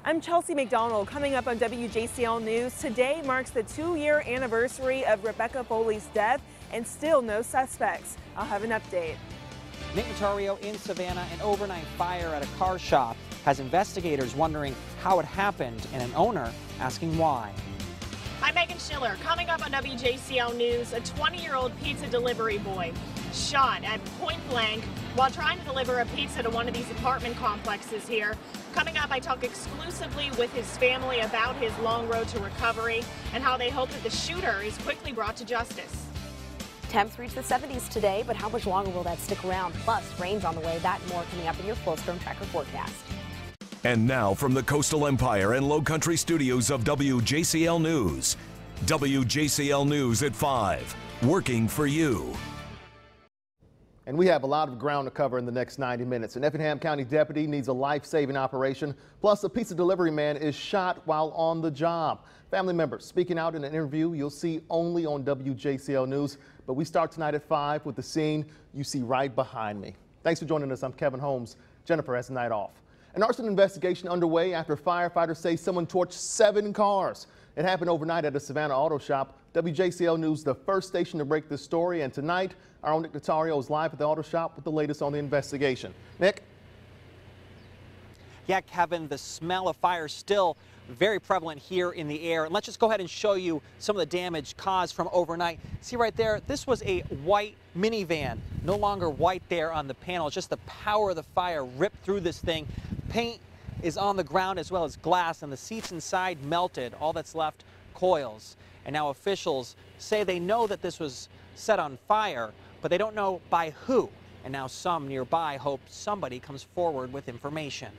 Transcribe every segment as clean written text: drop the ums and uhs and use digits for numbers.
I'm Chelsea McDonald. Coming up on WJCL News, today marks the 2-year anniversary of Rebecca Foley's death and still no suspects. I'll have an update. Nick Notario in Savannah. An overnight fire at a car shop has investigators wondering how it happened and an owner asking why. I'm Megan Schiller. Coming up on WJCL News, a 20-year-old pizza delivery boy shot at point blank while trying to deliver a pizza to one of these apartment complexes here. Coming up, I talk exclusively with his family about his long road to recovery and how they hope that the shooter is quickly brought to justice. Temps reach the 70s today, but how much longer will that stick around? Plus, rain's on the way. That and more coming up in your full storm tracker forecast. And now from the Coastal Empire and Low Country studios of WJCL News. WJCL News at 5, working for you. And we have a lot of ground to cover in the next 90 minutes. An Effingham County deputy needs a life-saving operation. Plus, a pizza delivery man is shot while on the job. Family members speaking out in an interview you'll see only on WJCL News. But we start tonight at 5 with the scene you see right behind me. Thanks for joining us. I'm Kevin Holmes. Jennifer has the night off. An arson investigation underway after firefighters say someone torched 7 cars. It happened overnight at a Savannah auto shop. WJCL News, the first station to break this story. And tonight, our own Nick Notario is live at the auto shop with the latest on the investigation. Nick? Yeah, Kevin, the smell of fire still very prevalent here in the air. And let's just go ahead and show you some of the damage caused from overnight. See right there, this was a white minivan. No longer white there on the panel. Just the power of the fire ripped through this thing. Paint is on the ground as well as glass, and the seats inside melted. All that's left, coils. And now officials say they know that this was set on fire, but they don't know by who. And now some nearby hope somebody comes forward with information.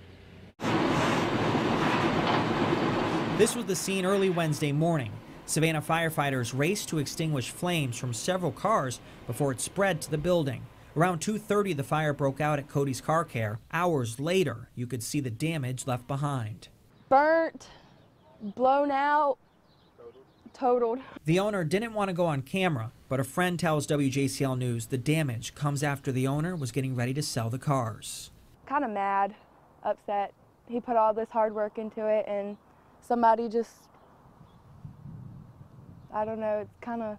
This was the scene early Wednesday morning. Savannah firefighters raced to extinguish flames from several cars before it spread to the building. Around 2:30, the fire broke out at Cody's Car Care. Hours later, you could see the damage left behind. Burnt, blown out, totaled. The owner didn't want to go on camera, but a friend tells WJCL News the damage comes after the owner was getting ready to sell the cars. Kind of mad, upset. He put all this hard work into it and somebody just, I don't know, it's kind of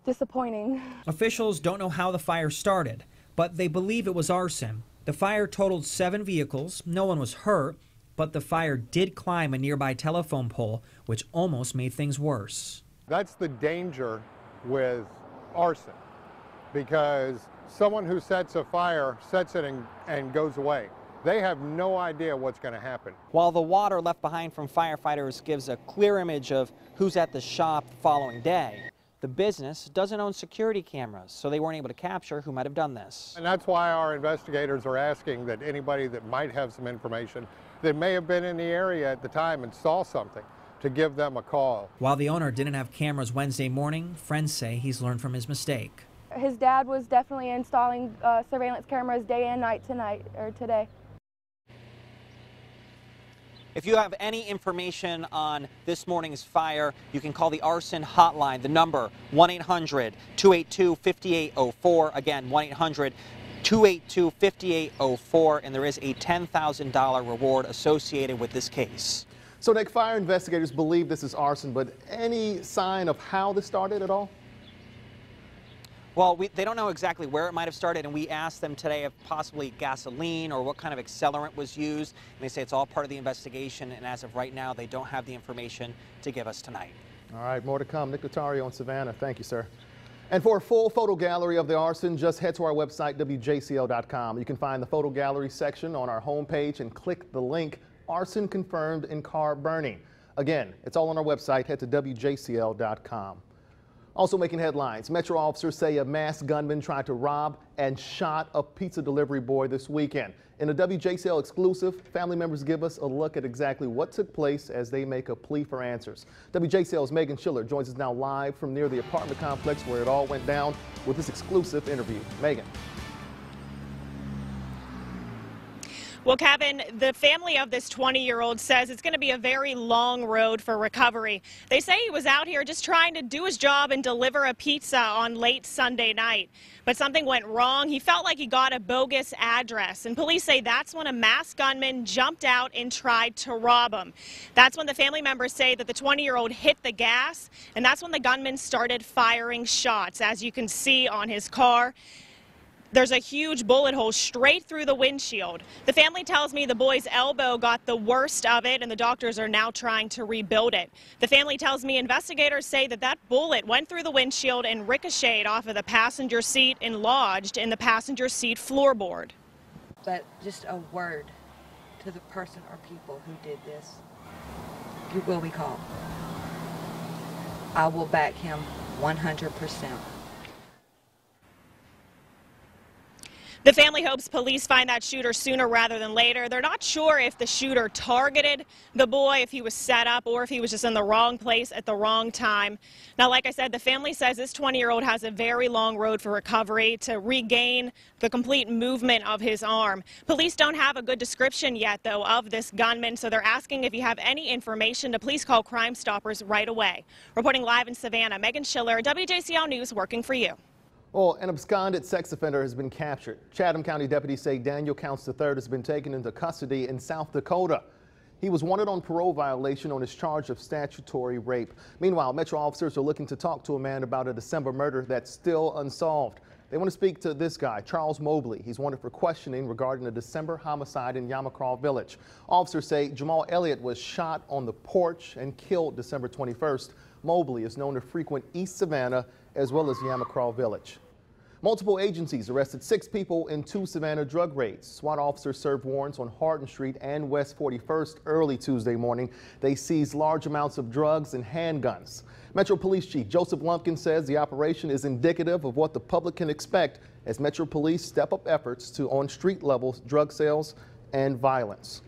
disappointing. Officials don't know how the fire started, but they believe it was arson. The fire totaled 7 vehicles. No one was hurt, but the fire did climb a nearby telephone pole, which almost made things worse. That's the danger with arson, because someone who sets a fire sets it and goes away. They have no idea what's going to happen. While the water left behind from firefighters gives a clear image of who's at the shop the following day, the business doesn't own security cameras, so they weren't able to capture who might have done this. And that's why our investigators are asking that anybody that might have some information that may have been in the area at the time and saw something, to give them a call. While the owner didn't have cameras Wednesday morning, friends say he's learned from his mistake. His dad was definitely installing surveillance cameras day and night today. If you have any information on this morning's fire, you can call the arson hotline. The number 1-800-282-5804. Again, 1-800-282-5804. And there is a $10,000 reward associated with this case. So, Nick, fire investigators believe this is arson, but any sign of how this started at all? Well, they don't know exactly where it might have started, and we asked them today if possibly gasoline or what kind of accelerant was used. And they say it's all part of the investigation, and as of right now, they don't have the information to give us tonight. All right, more to come. Nick Notario in Savannah. Thank you, sir. And for a full photo gallery of the arson, just head to our website, WJCL.com. You can find the photo gallery section on our homepage and click the link, Arson Confirmed in Car Burning. Again, it's all on our website. Head to WJCL.com. Also making headlines, Metro officers say a masked gunman tried to rob and shot a pizza delivery boy this weekend. In a WJCL exclusive, family members give us a look at exactly what took place as they make a plea for answers. WJCL's Megan Schiller joins us now live from near the apartment complex where it all went down with this exclusive interview. Megan. Well, Kevin, the family of this 20-year-old says it's going to be a very long road for recovery. They say he was out here just trying to do his job and deliver a pizza on late Sunday night. But something went wrong. He felt like he got a bogus address, and police say that's when a masked gunman jumped out and tried to rob him. That's when the family members say that the 20-year-old hit the gas, and that's when the gunman started firing shots, as you can see on his car. There's a huge bullet hole straight through the windshield. The family tells me the boy's elbow got the worst of it, and the doctors are now trying to rebuild it. The family tells me investigators say that that bullet went through the windshield and ricocheted off of the passenger seat and lodged in the passenger seat floorboard. But just a word to the person or people who did this, you will be called. I will back him 100%. The family hopes police find that shooter sooner rather than later. They're not sure if the shooter targeted the boy, if he was set up, or if he was just in the wrong place at the wrong time. Now, like I said, the family says this 20-year-old has a very long road for recovery to regain the complete movement of his arm. Police don't have a good description yet, though, of this gunman, so they're asking if you have any information to please call Crime Stoppers right away. Reporting live in Savannah, Megan Schiller, WJCL News, working for you. Well, an absconded sex offender has been captured. Chatham County deputies say Daniel Counts III has been taken into custody in South Dakota. He was wanted on parole violation on his charge of statutory rape. Meanwhile, Metro officers are looking to talk to a man about a December murder that's still unsolved. They want to speak to this guy, Charles Mobley. He's wanted for questioning regarding a December homicide in Yamacraw Village. Officers say Jamal Elliott was shot on the porch and killed December 21st. Mobley is known to frequent East Savannah as well as Yamacraw Village. Multiple agencies arrested 6 people in 2 Savannah drug raids. SWAT officers served warrants on Hardin Street and West 41st early Tuesday morning. They seized large amounts of drugs and handguns. Metro Police Chief Joseph Lumpkin says the operation is indicative of what the public can expect as Metro Police step up efforts to on street level drug sales and violence.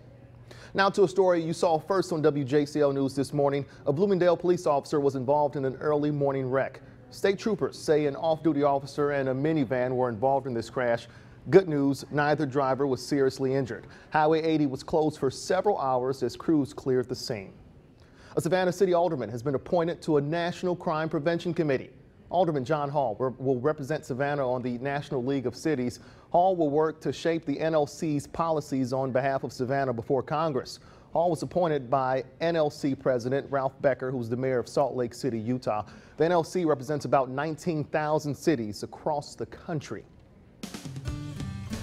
Now to a story you saw first on WJCL News this morning. A Bloomingdale police officer was involved in an early morning wreck. State troopers say an off-duty officer and a minivan were involved in this crash. Good news, neither driver was seriously injured. Highway 80 was closed for several hours as crews cleared the scene. A Savannah City Alderman has been appointed to a National Crime Prevention Committee. Alderman John Hall will represent Savannah on the National League of Cities. Hall will work to shape the NLC's policies on behalf of Savannah before Congress. Hall was appointed by NLC President Ralph Becker, who's the mayor of Salt Lake City, Utah. The NLC represents about 19,000 cities across the country.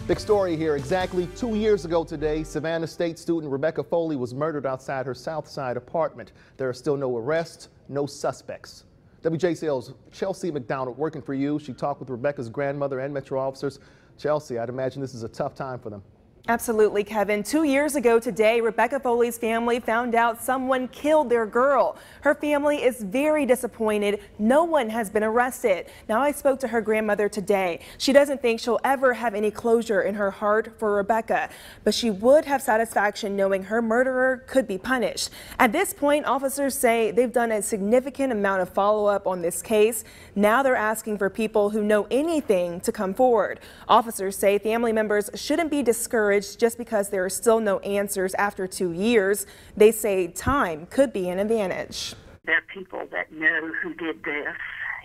Big story here. Exactly 2 years ago today, Savannah State student Rebecca Foley was murdered outside her South Side apartment. There are still no arrests, no suspects. WJCL's Chelsea McDonald working for you. She talked with Rebecca's grandmother and Metro officers. Chelsea, I'd imagine this is a tough time for them. Absolutely, Kevin. 2 years ago today, Rebecca Foley's family found out someone killed their girl. Her family is very disappointed. No one has been arrested. Now, I spoke to her grandmother today. She doesn't think she'll ever have any closure in her heart for Rebecca, but she would have satisfaction knowing her murderer could be punished. At this point, officers say they've done a significant amount of follow-up on this case. Now they're asking for people who know anything to come forward. Officers say family members shouldn't be discouraged just because there are still no answers after 2 years. They say time could be an advantage. There are people that know who did this,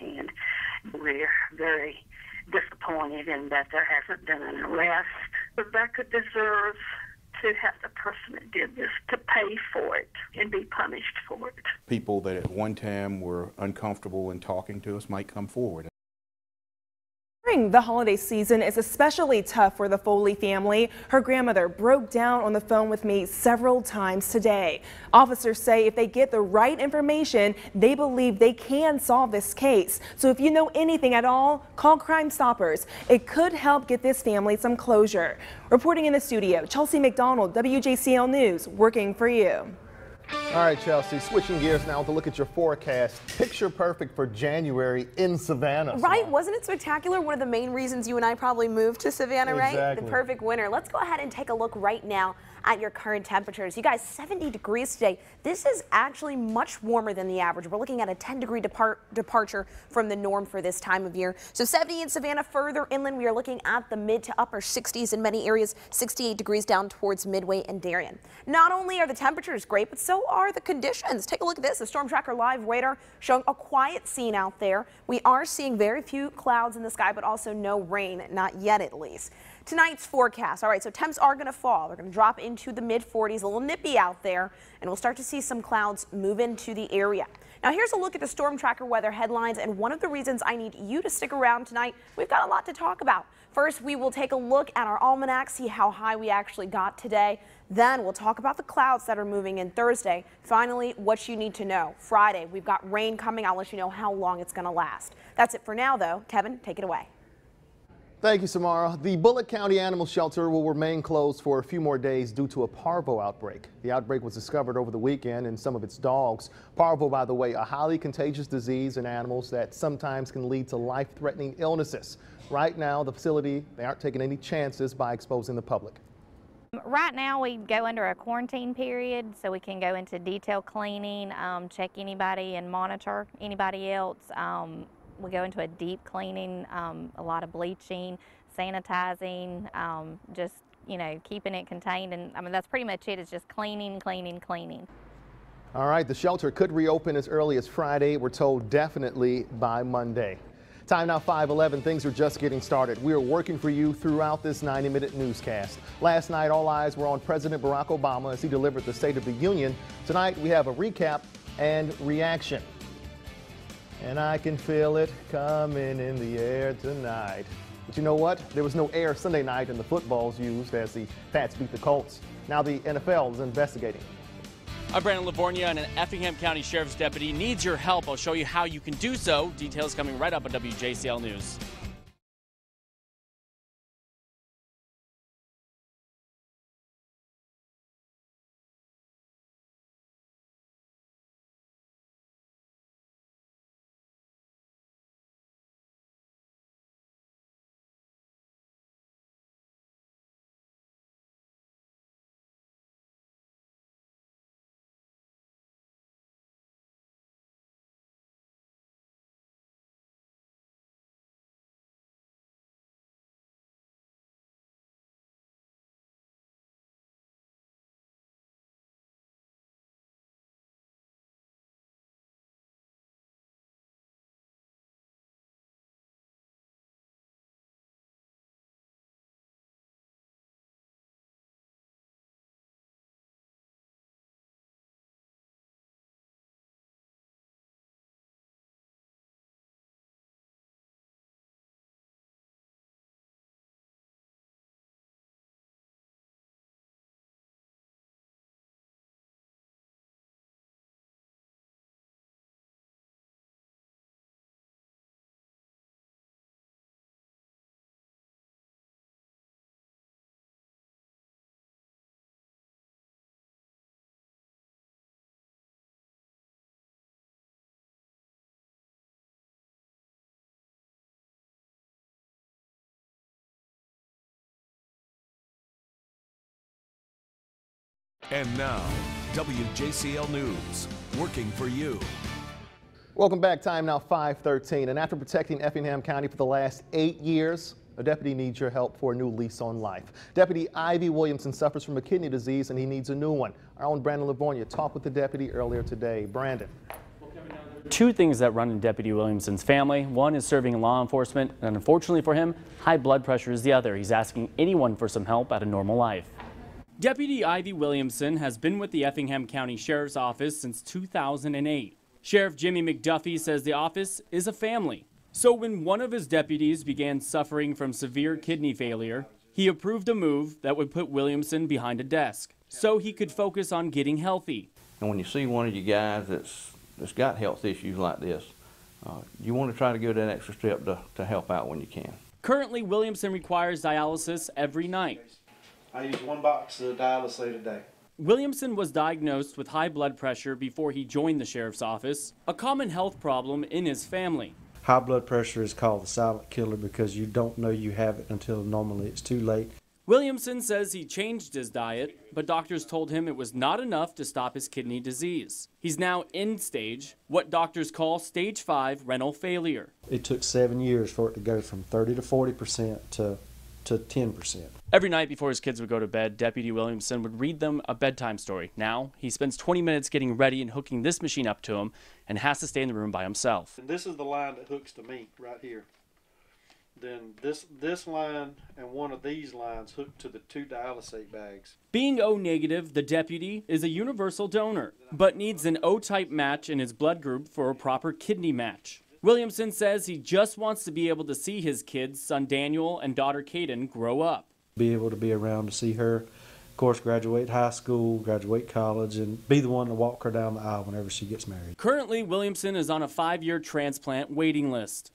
and we're very disappointed in that there hasn't been an arrest. Rebecca deserves to have the person that did this to pay for it and be punished for it. People that at one time were uncomfortable in talking to us might come forward. During the holiday season is especially tough for the Foley family. Her grandmother broke down on the phone with me several times today. Officers say if they get the right information, they believe they can solve this case. So if you know anything at all, call Crime Stoppers. It could help get this family some closure. Reporting in the studio, Chelsea McDonald, WJCL News, working for you. All right, Chelsea, switching gears now to look at your forecast. Picture perfect for January in Savannah. Right, wasn't it spectacular? One of the main reasons you and I probably moved to Savannah, right? Exactly. The perfect winter. Let's go ahead and take a look right now at your current temperatures. You guys, 70 degrees today. This is actually much warmer than the average. We're looking at a 10-degree departure from the norm for this time of year. So 70 in Savannah, further inland, we are looking at the mid to upper 60s in many areas, 68 degrees down towards Midway and Darien. Not only are the temperatures great, but so are the conditions. Take a look at this. The Storm Tracker Live radar showing a quiet scene out there. We are seeing very few clouds in the sky, but also no rain, not yet at least. Tonight's forecast. All right, so temps are going to fall. They're going to drop into the mid-40s, a little nippy out there, and we'll start to see some clouds move into the area. Now, here's a look at the Storm Tracker weather headlines, and one of the reasons I need you to stick around tonight, we've got a lot to talk about. First, we will take a look at our almanac, see how high we actually got today. Then we'll talk about the clouds that are moving in Thursday. Finally, what you need to know. Friday, we've got rain coming. I'll let you know how long it's going to last. That's it for now, though. Kevin, take it away. Thank you, Samara. The Bullitt County Animal Shelter will remain closed for a few more days due to a parvo outbreak. The outbreak was discovered over the weekend in some of its dogs. Parvo, by the way, a highly contagious disease in animals that sometimes can lead to life-threatening illnesses. Right now, the facility, they aren't taking any chances by exposing the public. Right now we go under a quarantine period, so we can go into detailed cleaning, check anybody and monitor anybody else. We go into a deep cleaning, a lot of bleaching, sanitizing, just, you know, keeping it contained. And I mean, that's pretty much it. It's just cleaning, cleaning, cleaning. All right, the shelter could reopen as early as Friday. We're told definitely by Monday. Time now 5:11. Things are just getting started. We are working for you throughout this 90-minute newscast. Last night, all eyes were on President Barack Obama as he delivered the State of the Union. Tonight, we have a recap and reaction. And I can feel it coming in the air tonight. But you know what? There was no air Sunday night and the footballs used as the Pats beat the Colts. Now the NFL is investigating. I'm Brandon Livornia, and an Effingham County Sheriff's deputy needs your help. I'll show you how you can do so. Details coming right up on WJCL News. And now, WJCL News, working for you. Welcome back. Time now 5:13. And after protecting Effingham County for the last 8 years, a deputy needs your help for a new lease on life. Deputy Ivy Williamson suffers from a kidney disease and he needs a new one. Our own Brandon Livornia talked with the deputy earlier today. Brandon. Two things that run in Deputy Williamson's family. One is serving in law enforcement, and unfortunately for him, high blood pressure is the other. He's asking anyone for some help at a normal life. Deputy Ivy Williamson has been with the Effingham County Sheriff's Office since 2008. Sheriff Jimmy McDuffie says the office is a family. So when one of his deputies began suffering from severe kidney failure, he approved a move that would put Williamson behind a desk so he could focus on getting healthy. And when you see one of you guys that's got health issues like this, you want to try to go that extra step to help out when you can. Currently, Williamson requires dialysis every night. I use 1 box of dialysate a day. Williamson was diagnosed with high blood pressure before he joined the sheriff's office, a common health problem in his family. High blood pressure is called the silent killer because you don't know you have it until normally it's too late. Williamson says he changed his diet, but doctors told him it was not enough to stop his kidney disease. He's now end stage, what doctors call stage 5 renal failure. It took 7 years for it to go from 30 to 40% to 10%. Every night before his kids would go to bed, Deputy Williamson would read them a bedtime story. Now, he spends 20 minutes getting ready and hooking this machine up to him and has to stay in the room by himself. And this is the line that hooks to me right here. Then this line and one of these lines hook to the 2 dialysate bags. Being O negative, the deputy is a universal donor, but needs an O-type match in his blood group for a proper kidney match. Williamson says he just wants to be able to see his kids, son Daniel and daughter Kaden, grow up. Be able to be around to see her, of course, graduate high school, graduate college, and be the one to walk her down the aisle whenever she gets married. Currently, Williamson is on a 5-year transplant waiting list.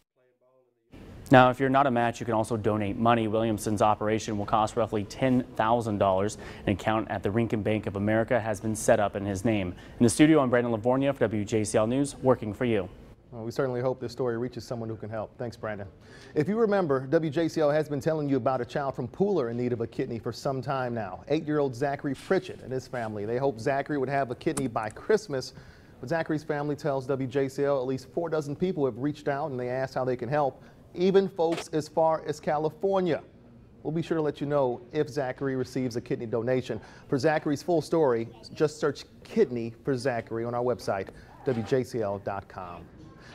Now, if you're not a match, you can also donate money. Williamson's operation will cost roughly $10,000. An account at the Rincon Bank of America has been set up in his name. In the studio, I'm Brandon Livornia for WJCL News, working for you. Well, we certainly hope this story reaches someone who can help. Thanks, Brandon. If you remember, WJCL has been telling you about a child from Pooler in need of a kidney for some time now. 8-year-old Zachary Pritchett and his family. They hope Zachary would have a kidney by Christmas. But Zachary's family tells WJCL at least 4 dozen people have reached out and they asked how they can help. Even folks as far as California. We'll be sure to let you know if Zachary receives a kidney donation. For Zachary's full story, just search kidney for Zachary on our website, WJCL.com.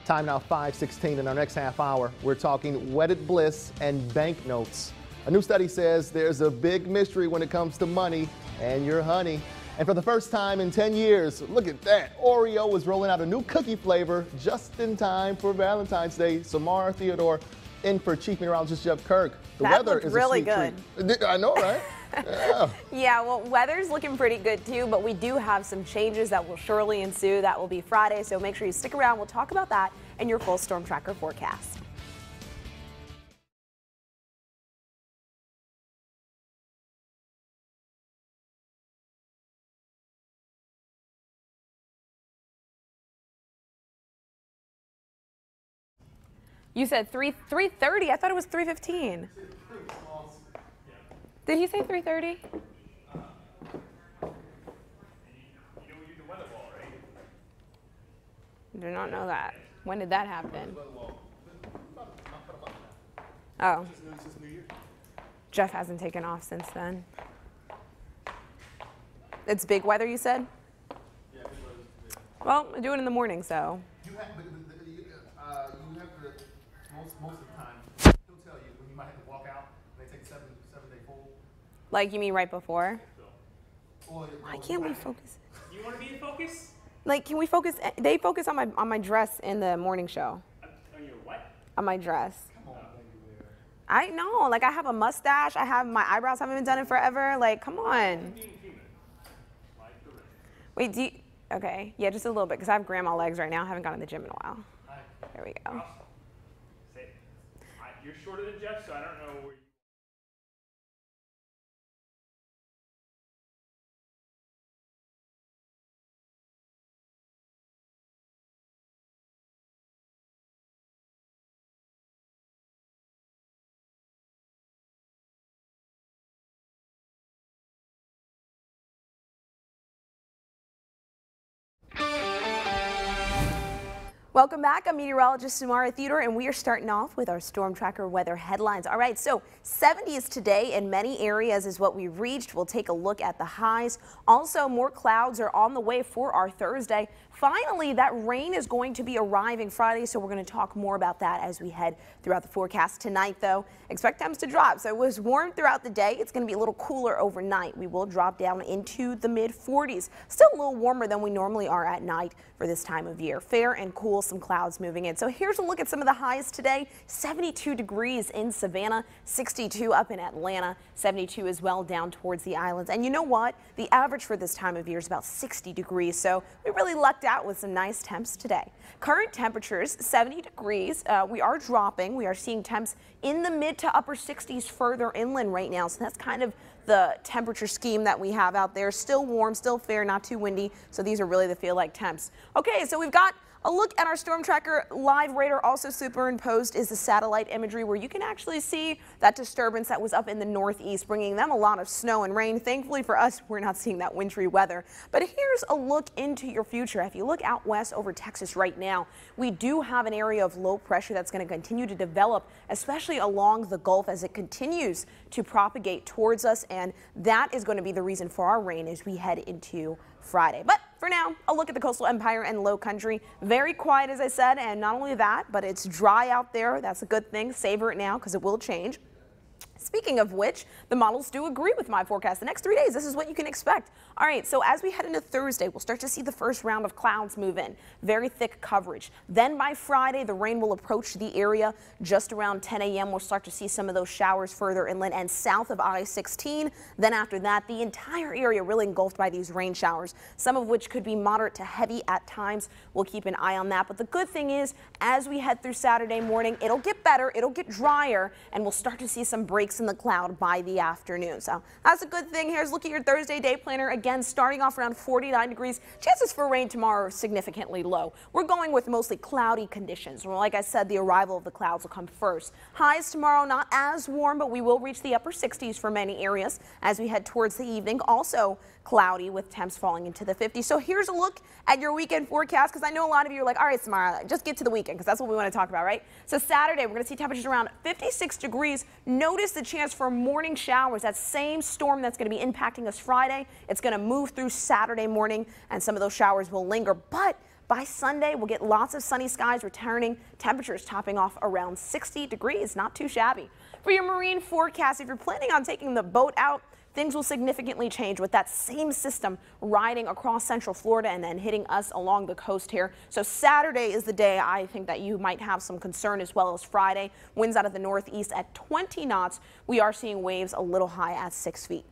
Time now 5:16. In our next half hour, we're talking wedded bliss and banknotes. A new study says there's a big mystery when it comes to money and your honey. And for the first time in 10 years, look at that. Oreo is rolling out a new cookie flavor just in time for Valentine's Day. Samara Theodore in for Chief Meteorologist Jeff Kirk. The weather is really a sweet treat. I know, right? Yeah. Yeah, well, weather's looking pretty good too, but we do have some changes that will surely ensue. That will be Friday, so make sure you stick around. We'll talk about that in your full storm tracker forecast. You said 3:30. I thought it was 3:15. Did he say 3:30? Do not know that. When did that happen? Oh. Jeff hasn't taken off since then. It's big weather, you said? Well, I do it in the morning, so. You have to, most of the time, he'll tell you when you might have to walk out and they take a 7-day full. Like, you mean right before? Why can't we focus? You want to be in focus? Like, can we focus? They focus on my dress in the morning show. On your what? On my dress. I know, like I have a mustache. I have my eyebrows haven't been done in forever. Like, come on. Wait, okay, yeah, just a little bit because I have grandma legs right now. I haven't gone to the gym in a while. There we go. You're shorter than Jeff, so I don't know where you. Welcome back. I'm meteorologist Samara Theodore, and we are starting off with our Storm Tracker weather headlines. All right, so 70s today in many areas is what we reached. We'll take a look at the highs. Also, more clouds are on the way for our Thursday. Finally, that rain is going to be arriving Friday, so we're going to talk more about that as we head throughout the forecast tonight, though. Expect temps to drop. So it was warm throughout the day. It's going to be a little cooler overnight. We will drop down into the mid-40s. Still a little warmer than we normally are at night for this time of year. Fair and cool cool, some clouds moving in. So here's a look at some of the highs today. 72 degrees in Savannah, 62 up in Atlanta, 72 as well down towards the islands. And you know what? The average for this time of year is about 60 degrees. So we really lucked out with some nice temps today. Current temperatures, 70 degrees. We are dropping. We are seeing temps in the mid to upper 60s further inland right now. So that's kind of the temperature scheme that we have out there. Still warm, still fair, not too windy. So these are really the feel like temps. Okay, so we've got a look at our storm tracker live radar. Also superimposed is the satellite imagery where you can actually see that disturbance that was up in the northeast, bringing them a lot of snow and rain. Thankfully for us, we're not seeing that wintry weather. But here's a look into your future. If you look out west over Texas right now, we do have an area of low pressure that's going to continue to develop, especially along the Gulf as it continues to propagate towards us. And that is going to be the reason for our rain as we head into Friday. But for now, a look at the coastal empire and low country. Very quiet, as I said, and not only that, but it's dry out there. That's a good thing. Savor it now because it will change. Speaking of which, the models do agree with my forecast. The next 3 days, this is what you can expect. All right, so as we head into Thursday, we'll start to see the first round of clouds move in. Very thick coverage. Then by Friday, the rain will approach the area just around 10 a.m. We'll start to see some of those showers further inland and south of I-16. Then after that, the entire area really engulfed by these rain showers, some of which could be moderate to heavy at times. We'll keep an eye on that. But the good thing is, as we head through Saturday morning, it'll get better, it'll get drier, and we'll start to see some breaks in the cloud by the afternoon. So that's a good thing. Here's a look at your Thursday day planner. Again, starting off around 49 degrees. Chances for rain tomorrow are significantly low. We're going with mostly cloudy conditions. Well, like I said, the arrival of the clouds will come first. Highs tomorrow not as warm, but we will reach the upper 60s for many areas as we head towards the evening. Also cloudy with temps falling into the 50s. So here's a look at your weekend forecast, because I know a lot of you are like, all right, Samara, just get to the weekend, because that's what we want to talk about, right? So Saturday, we're going to see temperatures around 56 degrees. Notice the chance for morning showers. That same storm that's going to be impacting us Friday, it's going to move through Saturday morning, and some of those showers will linger. But by Sunday, we'll get lots of sunny skies returning, temperatures topping off around 60 degrees. Not too shabby. For your marine forecast, if you're planning on taking the boat out, things will significantly change with that same system riding across central Florida and then hitting us along the coast here. So Saturday is the day I think that you might have some concern, as well as Friday. Winds out of the northeast at 20 knots. We are seeing waves a little high at 6 feet.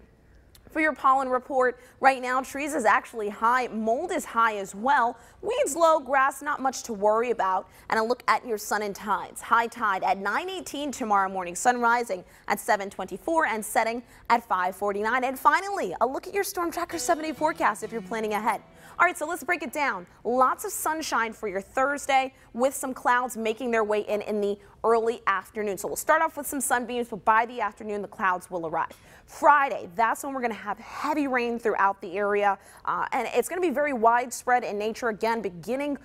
For your pollen report, right now, trees is actually high. Mold is high as well. Weeds low, grass not much to worry about. And a look at your sun and tides. High tide at 9:18 tomorrow morning. Sun rising at 7:24 and setting at 5:49. And finally, a look at your Storm Tracker 7-day forecast if you're planning ahead. All right, so let's break it down. Lots of sunshine for your Thursday, with some clouds making their way in the early afternoon. So we'll start off with some sunbeams, but by the afternoon, the clouds will arrive. Friday, that's when we're going to have heavy rain throughout the area, and it's going to be very widespread in nature, again, beginning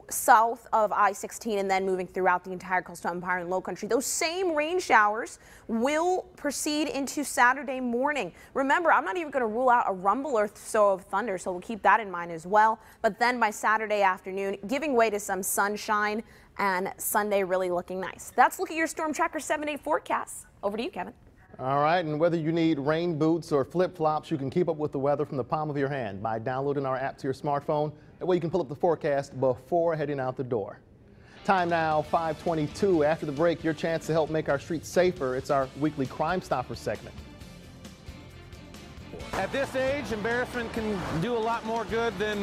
south of I-16 and then moving throughout the entire coastal empire and low country. Those same rain showers will proceed into Saturday morning. Remember, I'm not even going to rule out a rumble or so of thunder, so we'll keep that in mind as well. But then by Saturday afternoon, giving way to some sunshine, and Sunday really looking nice. That's look at your Storm Tracker 7-day forecast. Over to you, Kevin. All right, and whether you need rain boots or flip-flops, you can keep up with the weather from the palm of your hand by downloading our app to your smartphone. That way you can pull up the forecast before heading out the door. Time now, 5:22. After the break, your chance to help make our streets safer. It's our weekly Crime Stopper segment. At this age, embarrassment can do a lot more good than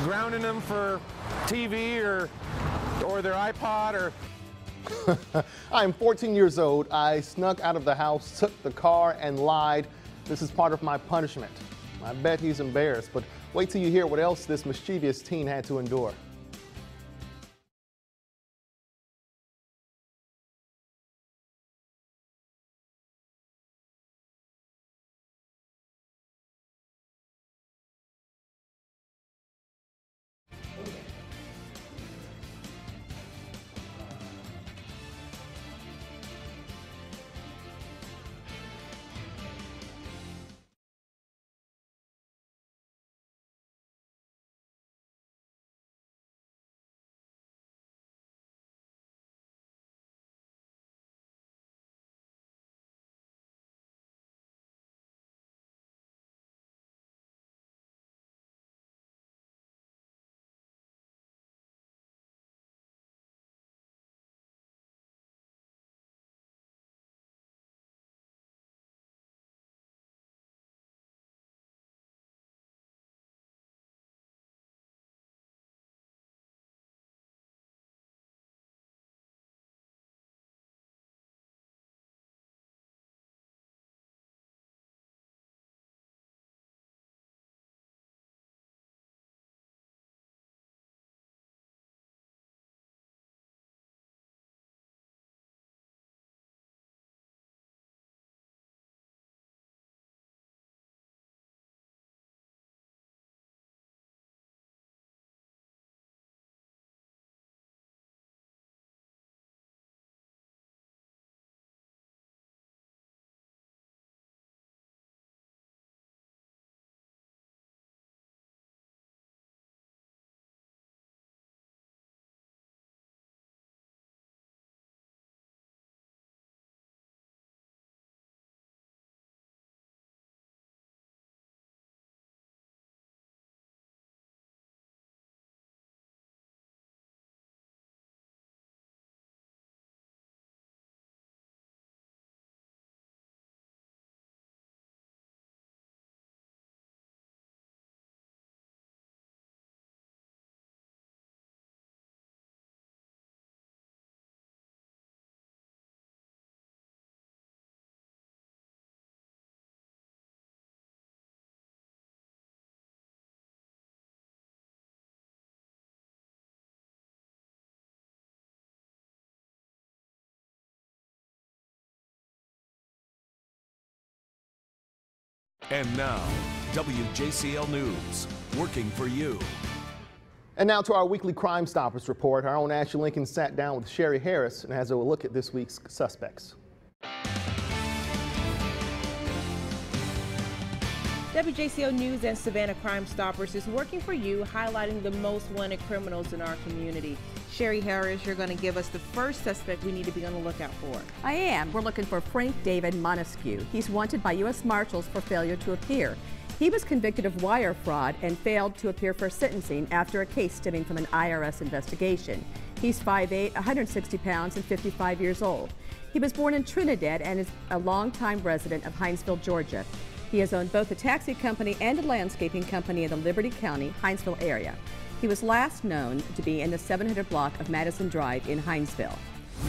grounding them for TV or their iPod or... I'm 14 years old. I snuck out of the house, took the car, and lied. This is part of my punishment. I bet he's embarrassed, but wait till you hear what else this mischievous teen had to endure. And now, WJCL News, working for you. And now to our weekly Crime Stoppers report. Our own Ashley Lincoln sat down with Sherry Harris and has a look at this week's suspects. WJCL News and Savannah Crime Stoppers is working for you, highlighting the most wanted criminals in our community. Sherry Harris, you're going to give us the first suspect we need to be on the lookout for. I am. We're looking for Frank David Montesquieu. He's wanted by U.S. Marshals for failure to appear. He was convicted of wire fraud and failed to appear for sentencing after a case stemming from an IRS investigation. He's 5'8", 160 pounds, and 55 years old. He was born in Trinidad and is a longtime resident of Hinesville, Georgia. He has owned both a taxi company and a landscaping company in the Liberty County, Hinesville area. He was last known to be in the 700 block of Madison Drive in Hinesville.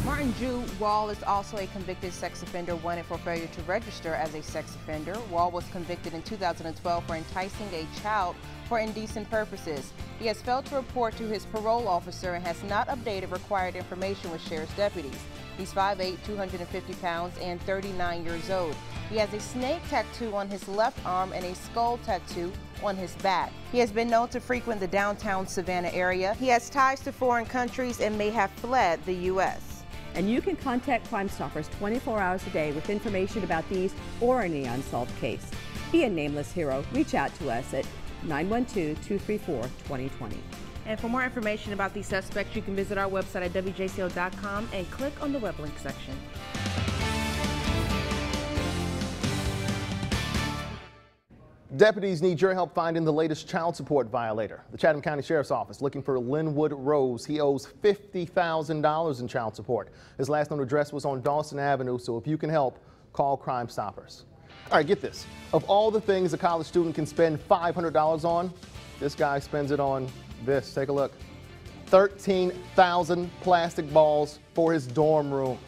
Martin Drew Wall is also a convicted sex offender wanted for failure to register as a sex offender. Wall was convicted in 2012 for enticing a child for indecent purposes. He has failed to report to his parole officer and has not updated required information with sheriff's deputies. He's 5'8", 250 pounds, and 39 years old. He has a snake tattoo on his left arm and a skull tattoo on his back. He has been known to frequent the downtown Savannah area. He has ties to foreign countries and may have fled the U.S. And you can contact Crime Stoppers 24 hours a day with information about these or any unsolved case. Be a nameless hero. Reach out to us at 912-234-2020. And for more information about these suspects, you can visit our website at WJCL.com and click on the web link section. Deputies need your help finding the latest child support violator. The Chatham County Sheriff's Office looking for Linwood Rose. He owes $50,000 in child support. His last known address was on Dawson Avenue, so if you can help, call Crime Stoppers. All right, get this. Of all the things a college student can spend $500 on, this guy spends it on this. Take a look. 13,000 plastic balls for his dorm room.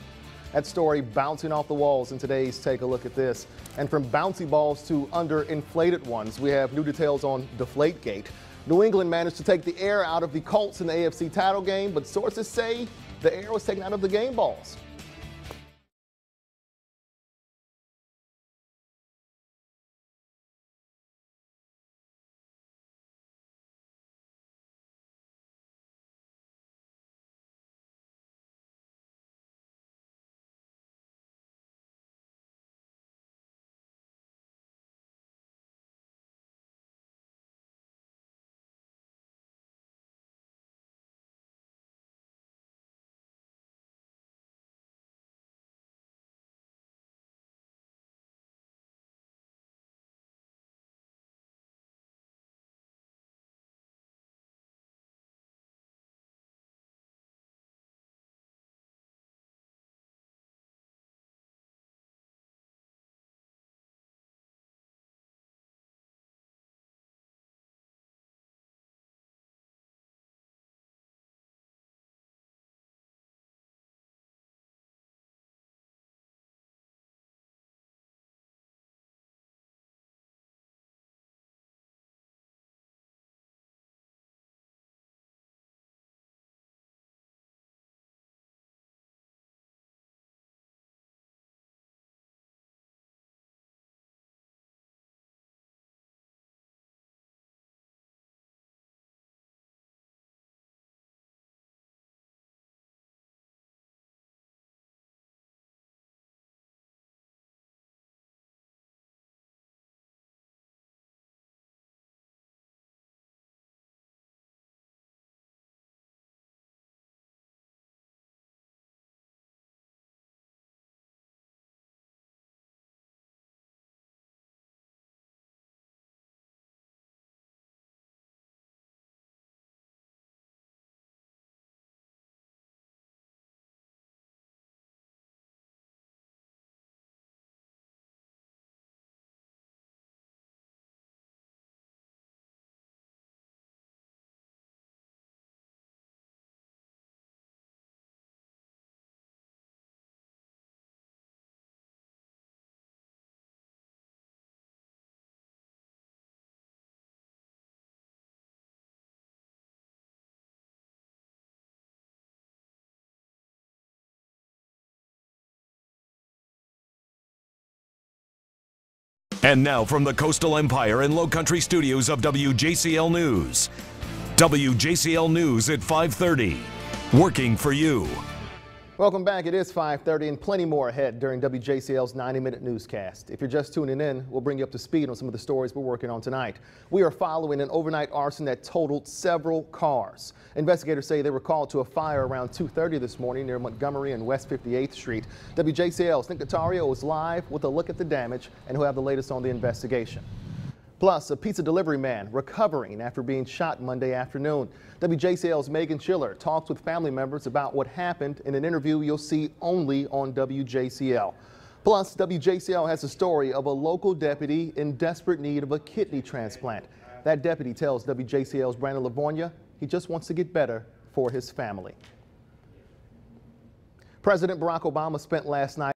That story bouncing off the walls in today's Take a Look at This. And from bouncy balls to underinflated ones, we have new details on Deflategate. New England managed to take the air out of the Colts in the AFC title game, but sources say the air was taken out of the game balls. And now from the Coastal Empire and Low Country studios of WJCL News. WJCL News at 5:30. Working for you. Welcome back. It is 5:30 and plenty more ahead during WJCL's 90-minute newscast. If you're just tuning in, we'll bring you up to speed on some of the stories we're working on tonight. We are following an overnight arson that totaled several cars. Investigators say they were called to a fire around 2:30 this morning near Montgomery and West 58th Street. WJCL's Nick Notario is live with a look at the damage, and he'll have the latest on the investigation. Plus, a pizza delivery man recovering after being shot Monday afternoon. WJCL's Megan Schiller talks with family members about what happened in an interview you'll see only on WJCL. Plus, WJCL has a story of a local deputy in desperate need of a kidney transplant. That deputy tells WJCL's Brandon Livornia he just wants to get better for his family. President Barack Obama spent last night